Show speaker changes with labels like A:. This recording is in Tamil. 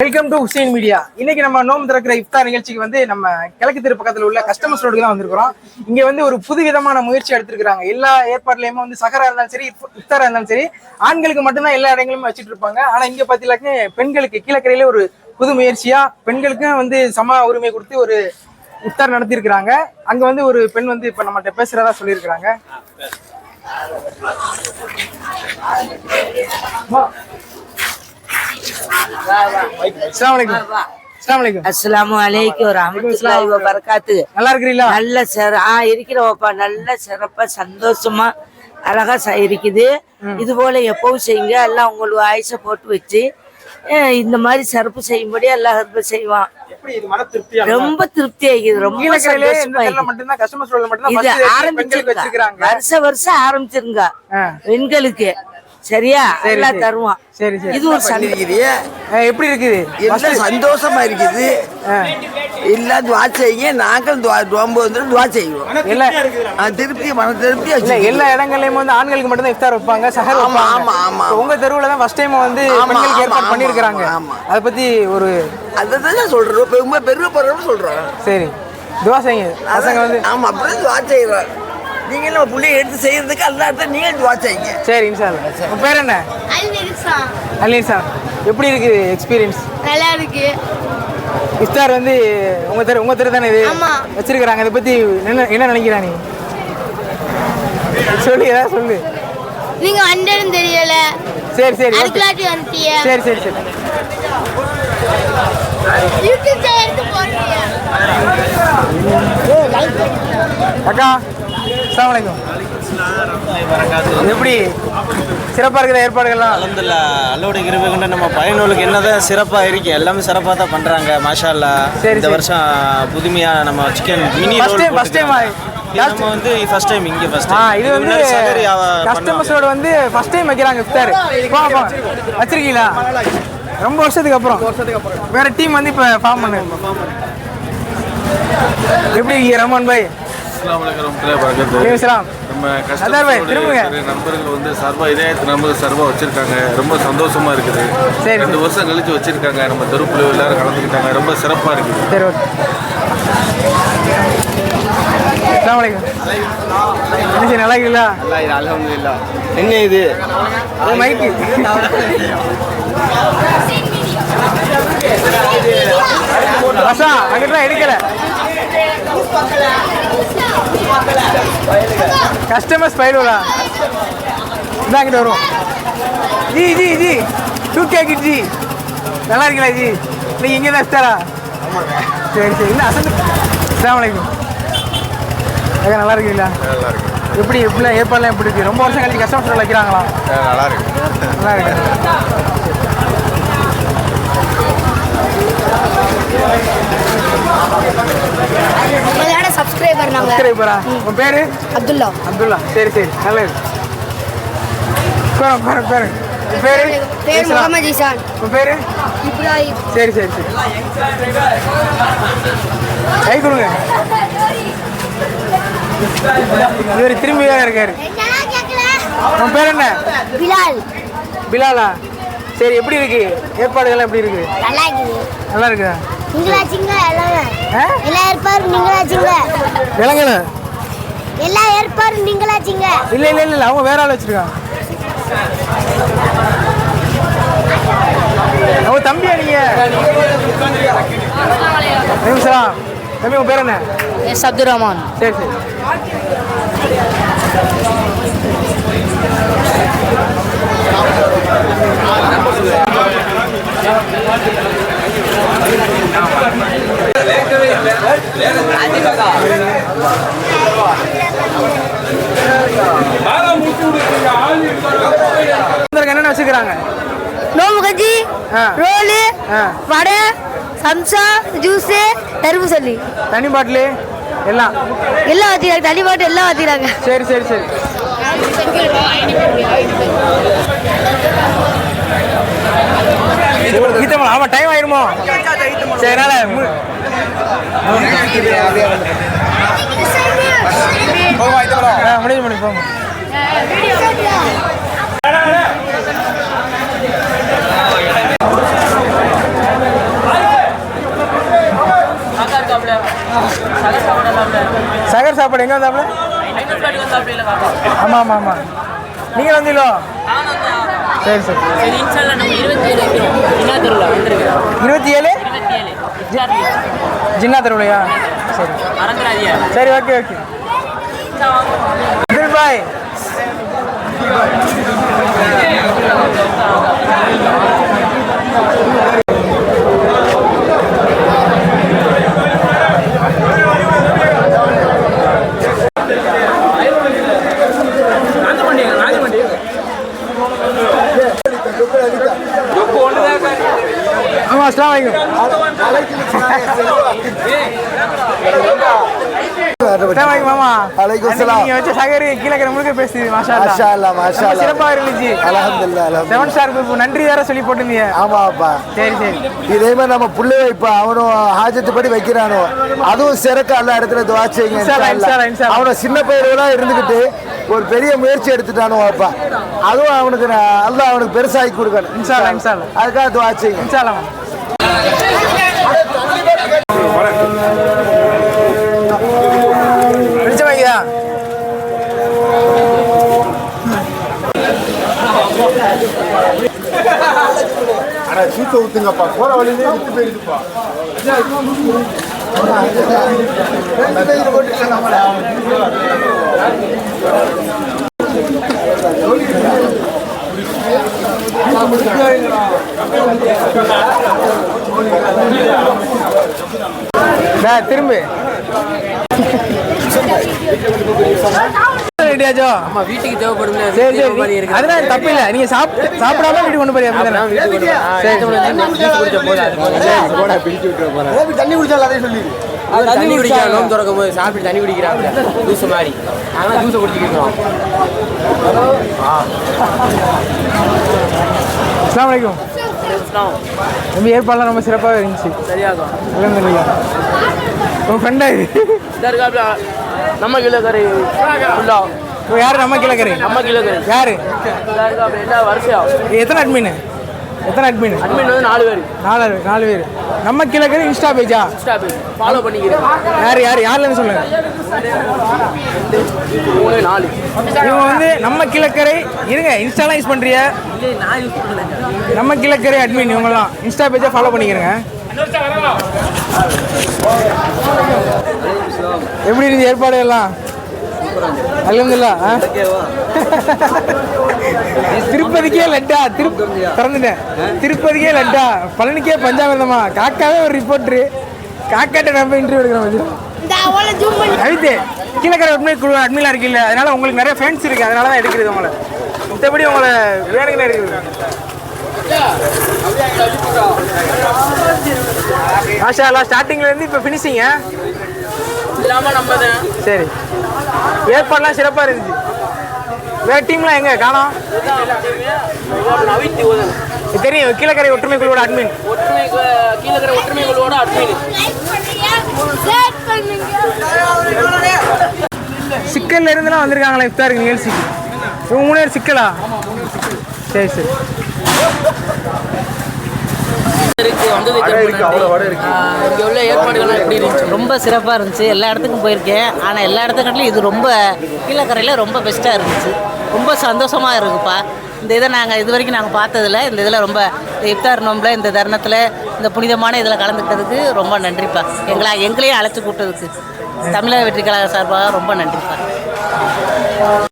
A: Welcome to Hussain media. இன்னைக்கு நம்ம நோம்பு திறக்கிற இஃப்தார் நிகழ்ச்சிக்கு வந்து நம்ம கிழக்கு தெரு பக்கத்தில் உள்ள கஸ்டமர்ஸ் ரோடுக்கு தான் வந்திருக்கிறோம். இங்க வந்து ஒரு புது விதமான முயற்சி எடுத்திருக்காங்க. எல்லா ஏற்பாடுலயுமே வந்து சஹரா இருந்தாலும் சரி, இஃப்தாரா இருந்தாலும் சரி, ஆண்களுக்கு மட்டும்தான் எல்லா இடங்களுமே வச்சுட்டு இருப்பாங்க. ஆனா இங்க பாத்தீங்கன்னாக்க பெண்களுக்கு கீழக்கரையில ஒரு புது முயற்சியா பெண்களுக்கும் வந்து சம உரிமை கொடுத்து ஒரு இஃப்தார் நடத்திருக்கிறாங்க. அங்க வந்து ஒரு பெண் வந்து இப்ப நம்மகிட்ட பேசுறதா சொல்லியிருக்கிறாங்க. நல்லா இருக்கிறீங்களா?
B: நல்ல இருக்கிறோம்ப்பா. நல்ல சிறப்பா சந்தோஷமா அழகா இருக்குது. இது போல எப்பவும் செய்யுங்க. எல்லாம் உங்களுக்கு ஆயுச போட்டு வச்சு இந்த மாதிரி சிறப்பு செய்யும்படி எல்லாம் செய்வான். ரொம்ப திருப்தி ஆகிது. ரொம்ப ஆரம்பிச்சிருக்காங்க. வருஷம் ஆரம்பிச்சிருங்க பெண்களுக்கு. சரியா? எல்லாம் தருவான். இது ஒரு
A: எப்படி இருக்குது?
B: சந்தோஷமா இருக்குது. எல்லாம் துவா செய்யுங்க. நாங்களும் துவா செய்வோம். திருப்தி மன திருப்தி.
A: எல்லா இடங்கள்லயும் வந்து ஆண்களுக்கு மட்டும் தான் இஃப்தார் வைப்பாங்க, சஹர் வைப்பாங்க. உங்க தெருவுல தான் ஃபர்ஸ்ட் டைம் வந்து பெண்களுக்கு ஏற்பாடு பண்ணிருக்காங்க. அத பத்தி ஒரு
B: அதான் சொல்றோம். ரொம்ப பெரிய பரவ சொல்றோம்.
A: சரி, துவா செய்யுங்க. பசங்க வந்து
B: அப்படியே துவா செய்யறோம். நீங்களும் புள்ளைய எடுத்து செய்யறதுக்கு எல்லாத்தையும் நீங்க துவா செய்யுங்க.
A: சரி, இன்ஷால்லா. உங்க பேர் என்ன? அலிசா. எப்படி இருக்கு எக்ஸ்பீரியன்ஸ்?
C: நல்லா இருக்கு.
A: இஃப்தார் வந்து உங்க தெரு தானே இது வச்சிருக்காங்க. இதை பத்தி என்ன நினைக்கிறா நீ? சொல்லு, ஏதாவது சொல்லு.
C: நீங்க வந்தேன்னு தெரியல.
A: சரி சரி
C: அதுக்குலாட்டி வந்துட்டியே.
A: சரி சரி சரி.
C: யூடியூப் எடுத்து போடுறீங்க.
A: அக்கா, அஸ்ஸலாமு அலைக்கும். எப்படி சிறப்பாக இருக்கிற ஏற்பாடுகள்லாம்?
D: அல்ஹம்துலில்லாஹ், அல்லாஹ்வுடைய கிருபை கொண்டு நம்ம பயனுள்ளவர்களுக்கு என்னதான் சிறப்பாக இருக்கு. எல்லாமே சிறப்பாக தான் பண்ணுறாங்க. மாஷா அல்லாஹ். இந்த வருஷம் புதுமையாக நம்ம chicken mini roll
A: first time
D: நம்ம வந்து ஃபர்ஸ்ட் டைம் இங்கே ஃபர்ஸ்ட்
A: இது வந்து கஸ்டமர்ஸோட வந்து ஃபர்ஸ்ட் டைம் வைக்கிறாங்க இஃப்தார். வச்சிருக்கீங்களா? ரொம்ப வருஷத்துக்கு அப்புறம் வேற டீம் வந்து இப்போ ஃபார்ம் பண்ணு. எப்படி இருக்கீங்க ரஹ்மான் பாய்?
E: நண்பர்கள் வந்து சர்வா இதயத்து நண்பர்கள் சர்வா வச்சிருக்காங்க. ரொம்ப சந்தோஷமா இருக்குது. 2 வருஷம் கழிச்சு வச்சிருக்காங்க. நம்ம தெருப்புல எல்லாரும் கலந்துக்கிட்டாங்க. ரொம்ப சிறப்பா இருக்குது.
A: சரி, ஓகே. நல்லா இருக்கீங்களா?
D: அல்ஹம்துலில்லாஹ். என்ன இது
A: மைக்கு? அங்கிட்ட எடுக்கல. கஸ்டமர்ஸ் பயிலுவா இதாங்கிட்ட வரும். Ji ji ji 2K kid ji. நல்லா இருக்கீங்களா ஜி? நீங்கள் இங்கே தான் இஃப்தாரா? சரி சரி. இல்லை அசந்து. அஸ்ஸலாமு அலைக்கும். நல்லா இருக்கீங்களா? எப்படி எப்படிலாம் ஏற்பாடுலாம் எப்படி இருக்கு? ரொம்ப வருஷம் கழிச்சு கஸ்டமர்ஸ் வைக்கிறாங்களா?
E: நல்லா இருக்கு.
A: நல்லா இருக்கு. சப்ஸ்கிரைபரா? உன் பேரு? அப்துல்லா. சரி சரி, நல்லது. பேரு
C: முகமது இசான்.
A: உன் பேரு?
C: இப்ராஹிம்.
A: சரி சரி சரி. கை கொடுங்க. இவர் திரும்பி வேற இருக்காரு. உன் பேர் என்ன? பிலாலா. சரி, எப்படி இருக்கு ஏற்பாடுகள்? எப்படி இருக்கு? நல்லா இருக்குதா?
C: எல்லா ஏற்பாடு நீங்களாச்சிங்க.
A: இல்ல இல்ல இல்ல, அவங்க வேற ஆள் வச்சிருக்காங்க. அவங்க தம்பியா நீங்க? தம்பி, உங்க பேர் என்ன?
C: எஸ் அப்துல் ரஹ்மான்.
A: சரி சரி. என்னென்ன வச்சுக்கிறாங்க?
C: நோம்பு கஞ்சி, ரோலு, வடை, சம்சா, ஜூஸ், தர்பூசணி,
A: தனி பாட்டிலு எல்லாம்
C: வச்சுக்கிறாங்க. தனி பாட்டில் எல்லாம் வச்சுக்கிறாங்க.
A: சரி சரி சரி. ஆமா, டைம் ஆயிருமோ? சரி, முடிஞ்சு போங்க. சகர் சாப்பாடு எங்கே வந்தாப்புல? ஆமாம் ஆமாம் ஆமாம். நீங்கள் வந்தீங்களோ? சரி சரி. 27 ஜின்னா தெருவுலையா? சரி சரி, ஓகே ஓகே. பாய். ஆமா, அஸ்ஸலாமு அலைக்கும். மாமா நீங்க வச்ச சகரி கீழே முழுக்க பேசுது. மாஷா அல்லாஹ் மாஷா அல்லாஹ், சிறப்பா இருந்துச்சு. அல்ஹம்துலில்லாஹ். 7 ஸ்டார் நன்றி வேற சொல்லி போட்டுருந்தீங்க. ஆமாப்பா. சரி சரி. இதே மாதிரி நம்ம புள்ளை வைப்பா, அவனும் ஹாஜத்து படி வைக்கிறானோ, அதுவும் சிறக்க எல்லா இடத்துல துஆ செய்யுங்க. அவன சின்ன பையனா இருந்துகிட்டு ஒரு பெரிய முயற்சி எடுத்துட்டானோ அப்பா, அதுவும் அவனுக்கு அல்லாஹ் அவனுக்கு பெருசாகி கொடுக்கணும். இன்ஷா அல்லாஹ் இன்ஷா அல்லாஹ். அதுக்காக துஆ செய்யுங்க. இன்ஷா அல்லாஹ்.
F: ஆனா சூத்த ஊத்துங்கப்பா, போற வழியிலே விட்டு போயிருக்குப்பா.
A: திரும்ப
G: வீட்டுக்கு தேவைப்படும்.
A: சரி சரி, அதனால தப்பு இல்லை. நீங்க சாப்பிடாம வீட்டுக்கு கொண்டு போறீங்க.
F: தண்ணி குடிச்சாலும் அதே சொல்லி
G: தண்ணி குடிக்கலாம். நோம்பு திறக்கும் போது சாப்பிட்டு தண்ணி குடிக்கிறாங்க ஜூஸ் மாதிரி. அதனால ஜூஸை குடிச்சிக்கிறோம்.
A: அஸ்ஸலாமு அலைக்கும். ரொம்ப ஏற்பாடுலாம் ரொம்ப சிறப்பாக இருந்துச்சு.
G: சரியாகும்.
A: அல்ஹம்துலில்லாஹ். உங்க ஃப்ரெண்டா இது?
G: நம்ம கிலோக்கறி
A: யாரு? நம்ம கிலோக்கறி.
G: நம்ம கிலோக்கறி
A: யாரு?
G: எல்லா வருஷம்.
A: எத்தனை அட்மின்? அட்மின்
G: வந்து 4 பேர்.
A: 4 பேர். நம்ம கிலோக்கறி இன்ஸ்டா பேஜா?
G: இன்ஸ்டா பேஜ் ஃபாலோ பண்ணிக்கிறேன்.
A: யாருன்னு சொல்லுங்க.
G: 3 4
A: இவங்க வந்து நம்ம கிலோக்கறி. இருங்க, இன்ஸ்டாலாம் யூஸ் பண்றியா? நம்ம கிலோக்கறி அட்மின் இவங்கலாம். இன்ஸ்டா பேஜை ஃபாலோ பண்ணிக்கிறேங்க. எப்படி இருந்துச்சு ஏற்பாடு எல்லாம்? அல்ஹம்துலில்லாஹ். திருப்பதிக்கே லட்டா திறந்துட்டேன். திருப்பதிக்கே லட்டா, பழனிக்கே பஞ்சாமிர்தமா. காக்காவே ஒரு ரிப்போர்ட்ரு. காக்காட்ட நம்ம இன்டர்வியூ எடுக்கிறோம். அவித்து கீழக்கரை அட்மிலாம் இருக்குல்ல, அதனால உங்களுக்கு நிறைய ஃபேன்ஸ் இருக்கு. அதனால தான் எடுக்கிறது உங்களை. மற்றபடி உங்களை வேணுங்கன்னு இருக்குது. மாஷா அல்லாஹ். ஸ்டார்டிங்ல இருந்து இப்போ ஃபினிஷிங்க சரி. ஏற்பாடுலாம் சிறப்பாக இருந்துச்சு. வேற டீம்லாம் எங்க காணோம்? தெரியும், கீழக்கரை ஒற்றுமை குழுவோட அட்மின்.
G: கீழக்கரை ஒற்றுமை குழுவோட அட்மின்.
A: சிக்கல்ல இருந்துலாம் வந்திருக்காங்களா இஃப்தாருக்கு நிகழ்ச்சிக்கு? இவங்க 3 பேர் சிக்கலா? சரி சரி.
G: இங்கே உள்ள ஏற்பாடுகள்லாம் எப்படி இருந்துச்சு?
H: ரொம்ப சிறப்பாக இருந்துச்சு. எல்லா இடத்துக்கும் போயிருக்கேன். ஆனால் எல்லா இடத்துக்கிட்டையும் இது ரொம்ப கீழக்கரையில் ரொம்ப பெஸ்ட்டாக இருந்துச்சு. ரொம்ப சந்தோஷமாக இருக்குப்பா. இந்த இதை நாங்கள் இது வரைக்கும் நாங்கள் பார்த்ததில்ல. இந்த இதில் ரொம்ப இஃப்தார் நோம்பில் இந்த தருணத்தில் இந்த புனிதமான இதில் கலந்துக்கிட்டதுக்கு ரொம்ப நன்றிப்பா. எங்களையும் அழைச்சி கூப்பிட்டதுக்கு தமிழக வெற்றி கழக சார்பாக ரொம்ப நன்றிப்பா.